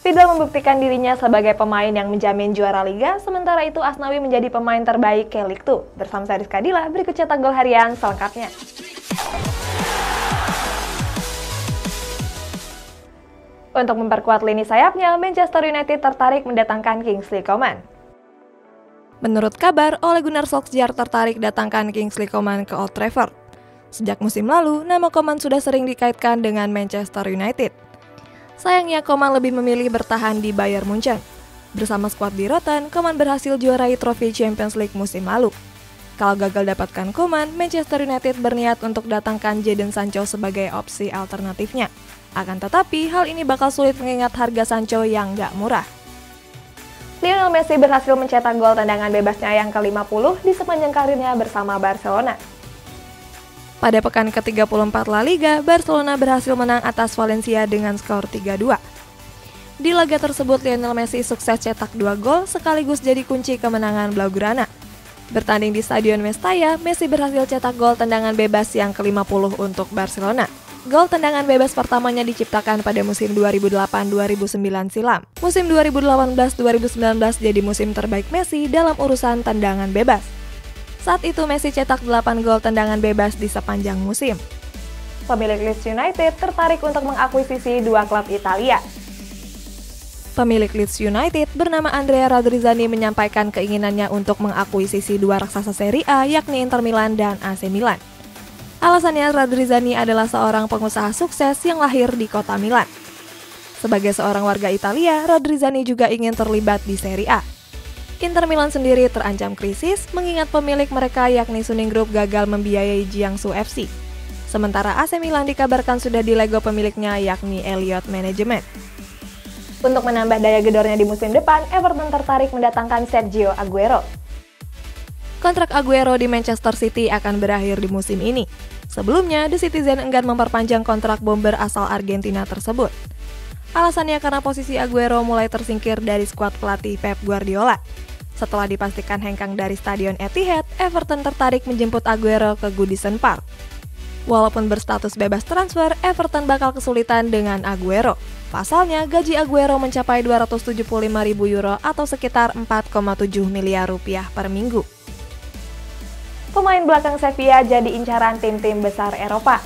Fidel membuktikan dirinya sebagai pemain yang menjamin juara Liga, sementara itu Asnawi menjadi pemain terbaik K-League 2. Bersama saya Rizka Dila, berikut cetak gol harian selengkapnya. Untuk memperkuat lini sayapnya, Manchester United tertarik mendatangkan Kingsley Coman. Menurut kabar, Ole Gunnar Solskjaer tertarik datangkan Kingsley Coman ke Old Trafford. Sejak musim lalu, nama Coman sudah sering dikaitkan dengan Manchester United. Sayangnya, Coman lebih memilih bertahan di Bayern Munchen. Bersama skuad di Rotten, Coman berhasil juarai trofi Champions League musim lalu. Kalau gagal dapatkan Coman, Manchester United berniat untuk datangkan Jadon Sancho sebagai opsi alternatifnya. Akan tetapi, hal ini bakal sulit mengingat harga Sancho yang nggak murah. Lionel Messi berhasil mencetak gol tendangan bebasnya yang ke-50 di sepanjang karirnya bersama Barcelona. Pada pekan ke-34 La Liga, Barcelona berhasil menang atas Valencia dengan skor 3-2. Di laga tersebut, Lionel Messi sukses cetak 2 gol sekaligus jadi kunci kemenangan Blaugrana. Bertanding di Stadion Mestalla, Messi berhasil cetak gol tendangan bebas yang ke-50 untuk Barcelona. Gol tendangan bebas pertamanya diciptakan pada musim 2008-2009 silam. Musim 2018-2019 jadi musim terbaik Messi dalam urusan tendangan bebas. Saat itu Messi cetak 8 gol tendangan bebas di sepanjang musim. Pemilik Leeds United tertarik untuk mengakuisisi 2 klub Italia. Pemilik Leeds United bernama Andrea Radrizzani menyampaikan keinginannya untuk mengakuisisi 2 raksasa Serie A yakni Inter Milan dan AC Milan. Alasannya, Radrizzani adalah seorang pengusaha sukses yang lahir di kota Milan. Sebagai seorang warga Italia, Radrizzani juga ingin terlibat di Serie A. Inter Milan sendiri terancam krisis mengingat pemilik mereka yakni Suning Group gagal membiayai Jiangsu FC. Sementara AC Milan dikabarkan sudah dilego pemiliknya yakni Elliott Management. Untuk menambah daya gedornya di musim depan, Everton tertarik mendatangkan Sergio Aguero. Kontrak Aguero di Manchester City akan berakhir di musim ini. Sebelumnya, The Citizen enggan memperpanjang kontrak bomber asal Argentina tersebut. Alasannya karena posisi Aguero mulai tersingkir dari skuad pelatih Pep Guardiola. Setelah dipastikan hengkang dari Stadion Etihad, Everton tertarik menjemput Aguero ke Goodison Park. Walaupun berstatus bebas transfer, Everton bakal kesulitan dengan Aguero. Pasalnya, gaji Aguero mencapai 275.000 euro atau sekitar 4,7 miliar rupiah per minggu. Pemain belakang Sevilla jadi incaran tim-tim besar Eropa.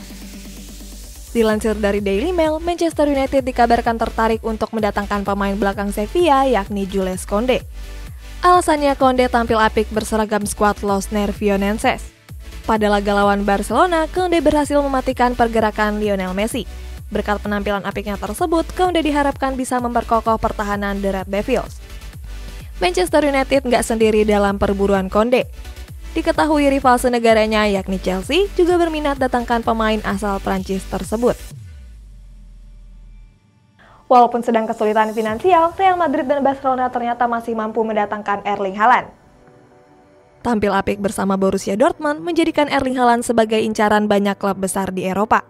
Dilansir dari Daily Mail, Manchester United dikabarkan tertarik untuk mendatangkan pemain belakang Sevilla yakni Jules Koundé. Alasannya, Koundé tampil apik berseragam skuad Los Nervionenses. Pada laga lawan Barcelona, Koundé berhasil mematikan pergerakan Lionel Messi. Berkat penampilan apiknya tersebut, Koundé diharapkan bisa memperkokoh pertahanan The Red Devils. Manchester United nggak sendiri dalam perburuan Koundé. Diketahui rival senegaranya yakni Chelsea juga berminat datangkan pemain asal Prancis tersebut. Walaupun sedang kesulitan finansial, Real Madrid dan Barcelona ternyata masih mampu mendatangkan Erling Haaland. Tampil apik bersama Borussia Dortmund menjadikan Erling Haaland sebagai incaran banyak klub besar di Eropa,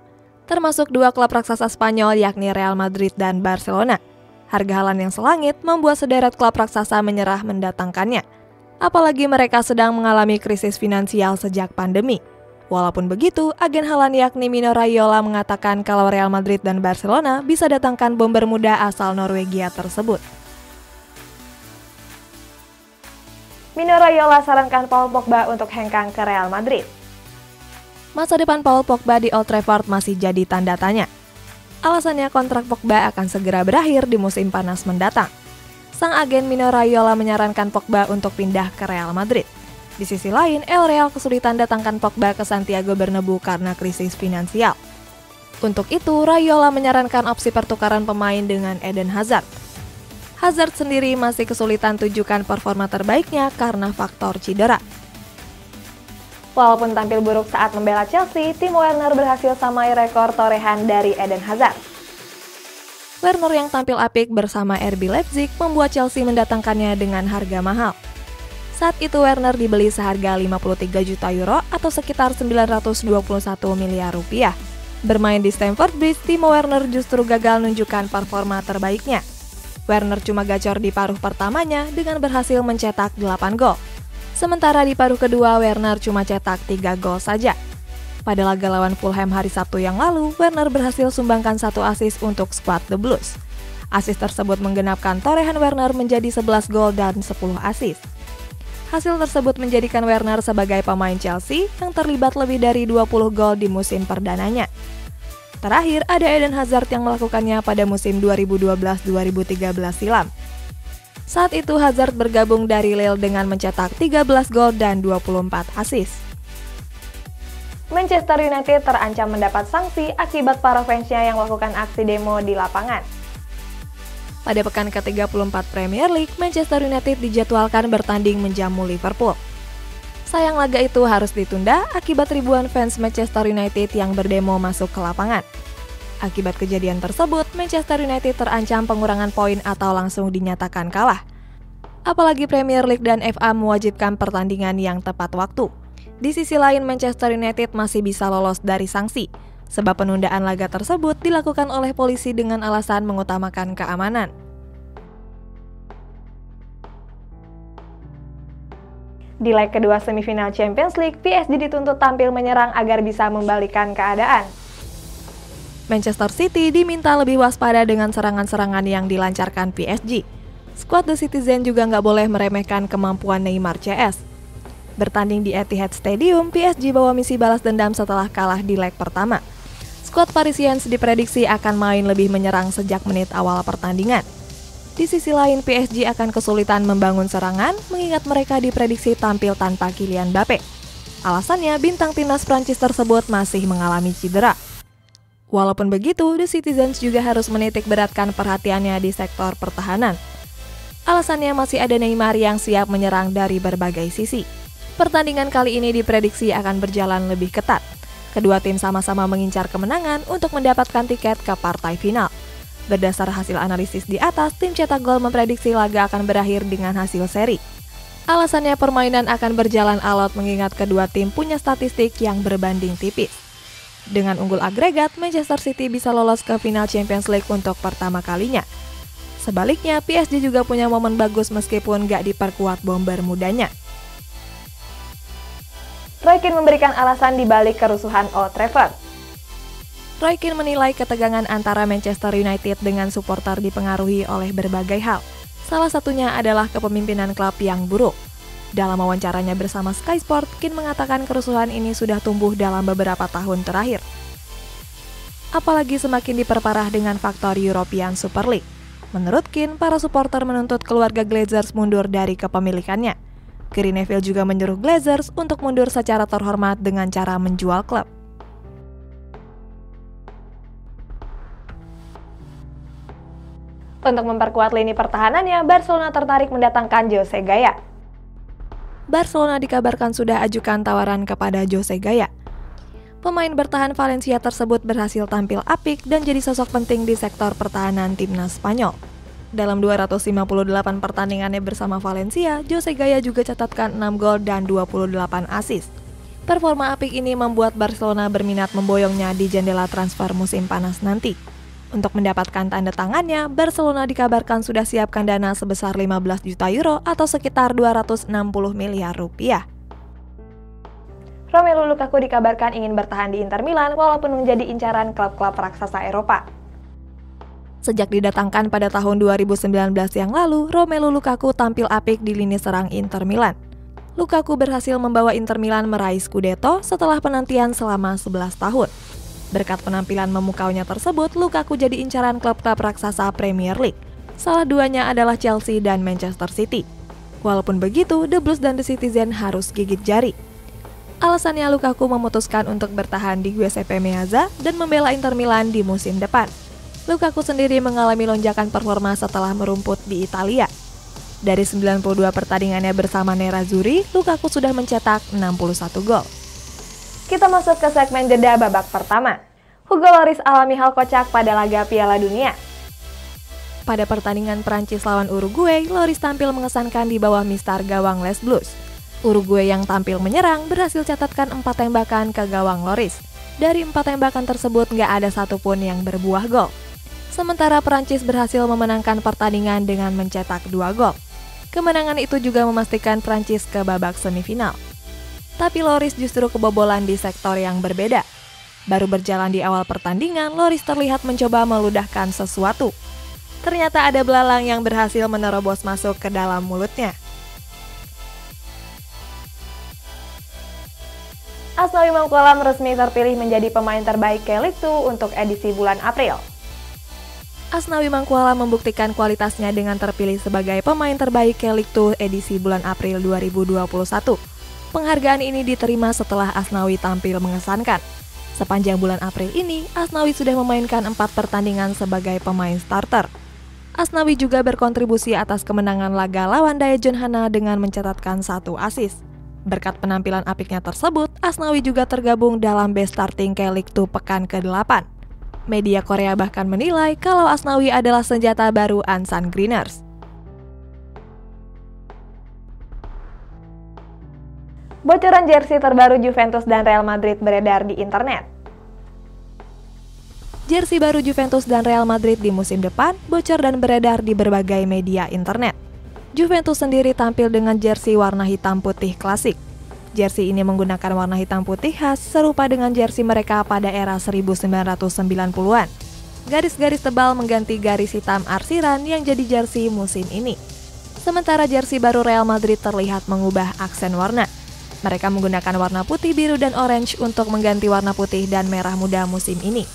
termasuk 2 klub raksasa Spanyol yakni Real Madrid dan Barcelona. Harga Haaland yang selangit membuat sederet klub raksasa menyerah mendatangkannya. Apalagi mereka sedang mengalami krisis finansial sejak pandemi. Walaupun begitu, agen Haaland yakni Mino Raiola mengatakan kalau Real Madrid dan Barcelona bisa datangkan bomber muda asal Norwegia tersebut. Mino Raiola sarankan Paul Pogba untuk hengkang ke Real Madrid. Masa depan Paul Pogba di Old Trafford masih jadi tanda tanya. Alasannya kontrak Pogba akan segera berakhir di musim panas mendatang. Sang agen Mino Raiola menyarankan Pogba untuk pindah ke Real Madrid. Di sisi lain, El Real kesulitan datangkan Pogba ke Santiago Bernabeu karena krisis finansial. Untuk itu, Raiola menyarankan opsi pertukaran pemain dengan Eden Hazard. Hazard sendiri masih kesulitan tunjukkan performa terbaiknya karena faktor cedera. Walaupun tampil buruk saat membela Chelsea, Timo Werner berhasil samai rekor torehan dari Eden Hazard. Werner yang tampil apik bersama RB Leipzig membuat Chelsea mendatangkannya dengan harga mahal. Saat itu Werner dibeli seharga 53 juta euro atau sekitar 921 miliar rupiah. Bermain di Stamford Bridge, Timo Werner justru gagal menunjukkan performa terbaiknya. Werner cuma gacor di paruh pertamanya dengan berhasil mencetak 8 gol. Sementara di paruh kedua, Werner cuma cetak 3 gol saja. Pada laga lawan Fulham hari Sabtu yang lalu, Werner berhasil sumbangkan 1 assist untuk skuad The Blues. Assist tersebut menggenapkan torehan Werner menjadi 11 gol dan 10 assist. Hasil tersebut menjadikan Werner sebagai pemain Chelsea yang terlibat lebih dari 20 gol di musim perdananya. Terakhir, ada Eden Hazard yang melakukannya pada musim 2012-2013 silam. Saat itu Hazard bergabung dari Lille dengan mencetak 13 gol dan 24 assist. Manchester United terancam mendapat sanksi akibat para fansnya yang melakukan aksi demo di lapangan. Pada pekan ke-34 Premier League, Manchester United dijadwalkan bertanding menjamu Liverpool. Sayang laga itu harus ditunda akibat ribuan fans Manchester United yang berdemo masuk ke lapangan. Akibat kejadian tersebut, Manchester United terancam pengurangan poin atau langsung dinyatakan kalah. Apalagi Premier League dan FA mewajibkan pertandingan yang tepat waktu. Di sisi lain, Manchester United masih bisa lolos dari sanksi, sebab penundaan laga tersebut dilakukan oleh polisi dengan alasan mengutamakan keamanan. Di leg kedua semifinal Champions League, PSG dituntut tampil menyerang agar bisa membalikan keadaan. Manchester City diminta lebih waspada dengan serangan-serangan yang dilancarkan PSG. Skuad The Citizen juga nggak boleh meremehkan kemampuan Neymar CS. Bertanding di Etihad Stadium, PSG bawa misi balas dendam setelah kalah di leg pertama. Skuad Parisiens diprediksi akan main lebih menyerang sejak menit awal pertandingan. Di sisi lain, PSG akan kesulitan membangun serangan mengingat mereka diprediksi tampil tanpa Kylian Mbappe. Alasannya, bintang timnas Prancis tersebut masih mengalami cedera. Walaupun begitu, The Citizens juga harus menitik beratkan perhatiannya di sektor pertahanan. Alasannya masih ada Neymar yang siap menyerang dari berbagai sisi. Pertandingan kali ini diprediksi akan berjalan lebih ketat. Kedua tim sama-sama mengincar kemenangan untuk mendapatkan tiket ke partai final. Berdasar hasil analisis di atas, tim cetak gol memprediksi laga akan berakhir dengan hasil seri. Alasannya permainan akan berjalan alot mengingat kedua tim punya statistik yang berbanding tipis. Dengan unggul agregat, Manchester City bisa lolos ke final Champions League untuk pertama kalinya. Sebaliknya, PSG juga punya momen bagus meskipun gak diperkuat bomber mudanya. Roy Keane memberikan alasan di balik kerusuhan Old Trafford. Roy Keane menilai ketegangan antara Manchester United dengan supporter dipengaruhi oleh berbagai hal. Salah satunya adalah kepemimpinan klub yang buruk. Dalam wawancaranya bersama Sky Sport, Keane mengatakan kerusuhan ini sudah tumbuh dalam beberapa tahun terakhir. Apalagi semakin diperparah dengan faktor European Super League. Menurut Keane, para supporter menuntut keluarga Glazers mundur dari kepemilikannya. Gary Neville juga menyuruh Glazers untuk mundur secara terhormat dengan cara menjual klub. Untuk memperkuat lini pertahanannya, Barcelona tertarik mendatangkan Jose Gaya. Barcelona dikabarkan sudah ajukan tawaran kepada Jose Gaya. Pemain bertahan Valencia tersebut berhasil tampil apik dan jadi sosok penting di sektor pertahanan timnas Spanyol. Dalam 258 pertandingannya bersama Valencia, Jose Gaya juga catatkan 6 gol dan 28 assist. Performa apik ini membuat Barcelona berminat memboyongnya di jendela transfer musim panas nanti. Untuk mendapatkan tanda tangannya, Barcelona dikabarkan sudah siapkan dana sebesar 15 juta euro atau sekitar 260 miliar rupiah. Romelu Lukaku dikabarkan ingin bertahan di Inter Milan walaupun menjadi incaran klub-klub raksasa Eropa. Sejak didatangkan pada tahun 2019 yang lalu, Romelu Lukaku tampil apik di lini serang Inter Milan. Lukaku berhasil membawa Inter Milan meraih Scudetto setelah penantian selama 11 tahun. Berkat penampilan memukaunya tersebut, Lukaku jadi incaran klub-klub raksasa Premier League. Salah duanya adalah Chelsea dan Manchester City. Walaupun begitu, The Blues dan The Citizen harus gigit jari. Alasannya Lukaku memutuskan untuk bertahan di Giuseppe Meazza dan membela Inter Milan di musim depan. Lukaku sendiri mengalami lonjakan performa setelah merumput di Italia. Dari 92 pertandingannya bersama Nerazzurri, Lukaku sudah mencetak 61 gol. Kita masuk ke segmen jeda babak pertama. Hugo Lloris alami hal kocak pada laga Piala Dunia. Pada pertandingan Prancis lawan Uruguay, Lloris tampil mengesankan di bawah mistar gawang Les Blues. Uruguay yang tampil menyerang berhasil catatkan 4 tembakan ke gawang Lloris. Dari 4 tembakan tersebut nggak ada satupun yang berbuah gol. Sementara Prancis berhasil memenangkan pertandingan dengan mencetak 2 gol. Kemenangan itu juga memastikan Prancis ke babak semifinal. Tapi Lloris justru kebobolan di sektor yang berbeda. Baru berjalan di awal pertandingan, Lloris terlihat mencoba meludahkan sesuatu. Ternyata ada belalang yang berhasil menerobos masuk ke dalam mulutnya. Asnawi Mangkualam resmi terpilih menjadi pemain terbaik K-League 2 untuk edisi bulan April. Asnawi Mangkualam membuktikan kualitasnya dengan terpilih sebagai pemain terbaik K-League 2 edisi bulan April 2021. Penghargaan ini diterima setelah Asnawi tampil mengesankan. Sepanjang bulan April ini, Asnawi sudah memainkan 4 pertandingan sebagai pemain starter. Asnawi juga berkontribusi atas kemenangan laga lawan Daejeon Hana dengan mencatatkan 1 assist. Berkat penampilan apiknya tersebut, Asnawi juga tergabung dalam Best Starting K-League 2 pekan ke-8. Media Korea bahkan menilai kalau Asnawi adalah senjata baru Ansan Greeners. Bocoran jersey terbaru Juventus dan Real Madrid beredar di internet. Jersey baru Juventus dan Real Madrid di musim depan bocor dan beredar di berbagai media internet. Juventus sendiri tampil dengan jersey warna hitam putih klasik. Jersey ini menggunakan warna hitam putih khas serupa dengan jersey mereka pada era 1990-an. Garis-garis tebal mengganti garis hitam arsiran yang jadi jersey musim ini. Sementara jersey baru Real Madrid terlihat mengubah aksen warna. Mereka menggunakan warna putih, biru, dan orange untuk mengganti warna putih dan merah muda musim ini.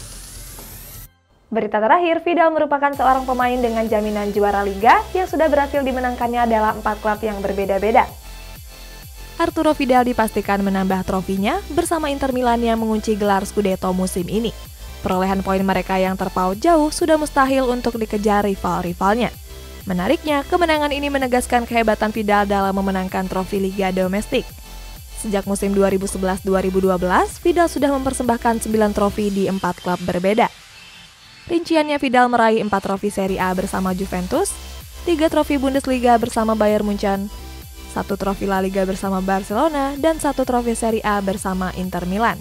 Berita terakhir, Vidal merupakan seorang pemain dengan jaminan juara Liga yang sudah berhasil dimenangkannya dalam 4 klub yang berbeda-beda. Arturo Vidal dipastikan menambah trofinya bersama Inter Milan yang mengunci gelar Scudetto musim ini. Perolehan poin mereka yang terpaut jauh sudah mustahil untuk dikejar rival-rivalnya. Menariknya, kemenangan ini menegaskan kehebatan Vidal dalam memenangkan trofi Liga domestik. Sejak musim 2011-2012, Vidal sudah mempersembahkan 9 trofi di 4 klub berbeda. Rinciannya, Vidal meraih 4 trofi Serie A bersama Juventus, 3 trofi Bundesliga bersama Bayern Munchen, 1 trofi La Liga bersama Barcelona, dan 1 trofi Serie A bersama Inter Milan.